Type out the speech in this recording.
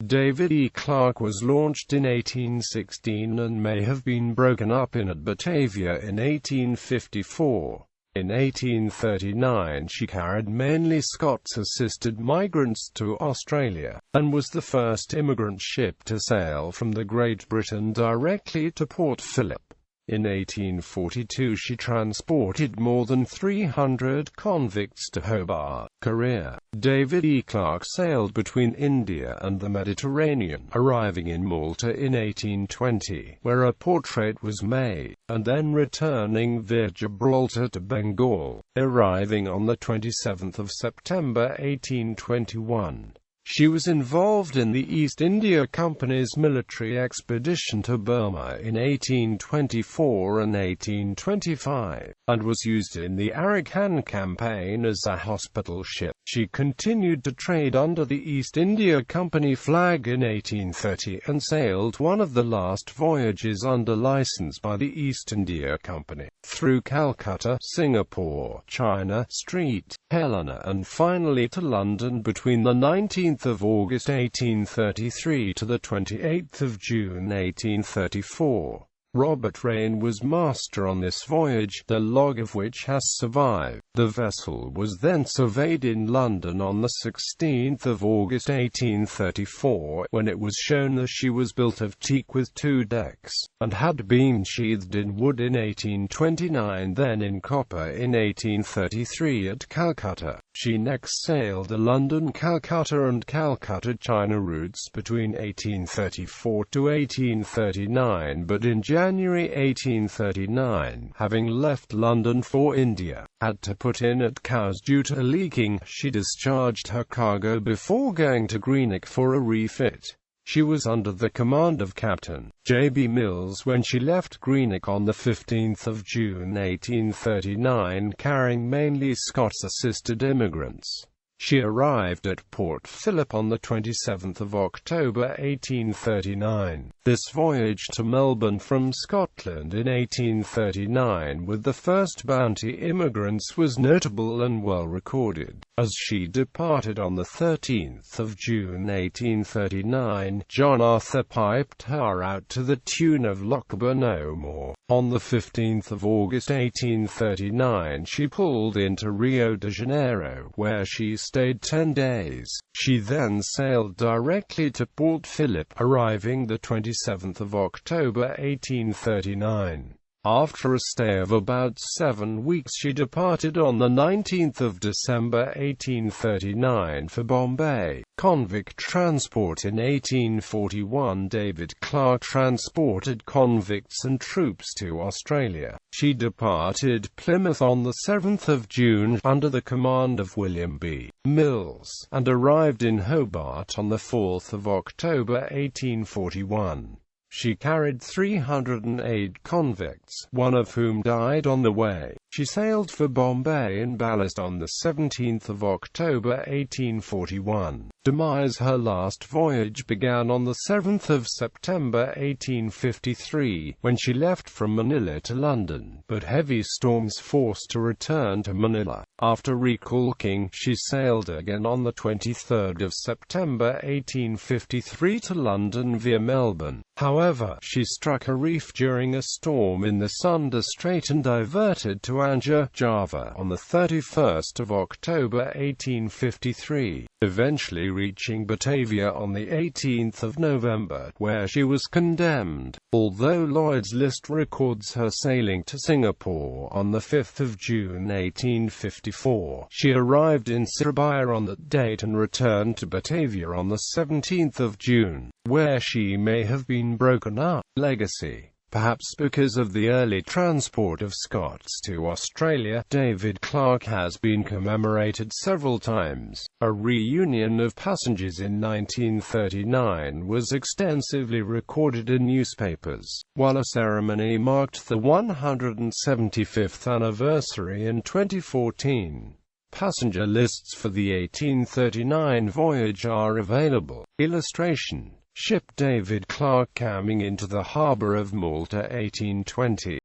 David E. Clark was launched in 1816 and may have been broken up in at Batavia in 1854. In 1839 she carried mainly Scots-assisted migrants to Australia, and was the first immigrant ship to sail from the Great Britain directly to Port Phillip. In 1842 she transported more than 300 convicts to Hobart, Korea. David E. Clark sailed between India and the Mediterranean, arriving in Malta in 1820, where a portrait was made, and then returning via Gibraltar to Bengal, arriving on the 27th of September 1821. She was involved in the East India Company's military expedition to Burma in 1824 and 1825, and was used in the Arakan campaign as a hospital ship. She continued to trade under the East India Company flag in 1830, and sailed one of the last voyages under license by the East India Company, through Calcutta, Singapore, China, St. Helena, and finally to London between the 19th of August 1833 to the 28th of June 1834. Robert Raine was master on this voyage, the log of which has survived. The vessel was then surveyed in London on the 16th of August 1834, when it was shown that she was built of teak with 2 decks, and had been sheathed in wood in 1829, then in copper in 1833 at Calcutta. She next sailed the London, Calcutta and Calcutta-China routes between 1834 to 1839, but in January 1839, having left London for India, had to put in at Cowes due to leaking. She discharged her cargo before going to Greenock for a refit. She was under the command of Captain J.B. Mills when she left Greenock on the 15th of June 1839, carrying mainly Scots-assisted immigrants. She arrived at Port Phillip on the 27th of October 1839. This voyage to Melbourne from Scotland in 1839 with the first bounty immigrants was notable and well recorded. As she departed on the 13th of June 1839, John Arthur piped her out to the tune of Lochaber No More. On the 15th of August 1839 she pulled into Rio de Janeiro, where she stayed 10 days. She then sailed directly to Port Phillip, arriving the 27th of October 1839. After a stay of about 7 weeks she departed on the 19th of December 1839 for Bombay. Convict transport. In 1841 David Clark transported convicts and troops to Australia. She departed Plymouth on the 7th of June, under the command of William B. Mills, and arrived in Hobart on the 4th of October 1841. She carried 308 convicts, one of whom died on the way. She sailed for Bombay in ballast on the 17th of October 1841. Demise. Her last voyage began on the 7th of September 1853, when she left from Manila to London, but heavy storms forced her to return to Manila. After recalking, she sailed again on the 23rd of September 1853 to London via Melbourne. However, she struck a reef during a storm in the Sunda Strait and diverted to Anjar, Java, on the 31st of October 1853, eventually reaching Batavia on the 18th of November, where she was condemned. Although Lloyd's List records her sailing to Singapore on the 5th of June 1854, she arrived in Surabaya on that date and returned to Batavia on the 17th of June, where she may have been broken up. Legacy. Perhaps because of the early transport of Scots to Australia, David Clark has been commemorated several times. A reunion of passengers in 1939 was extensively recorded in newspapers, while a ceremony marked the 175th anniversary in 2014. Passenger lists for the 1839 voyage are available. Illustration: Ship David Clark coming into the harbour of Malta 1820.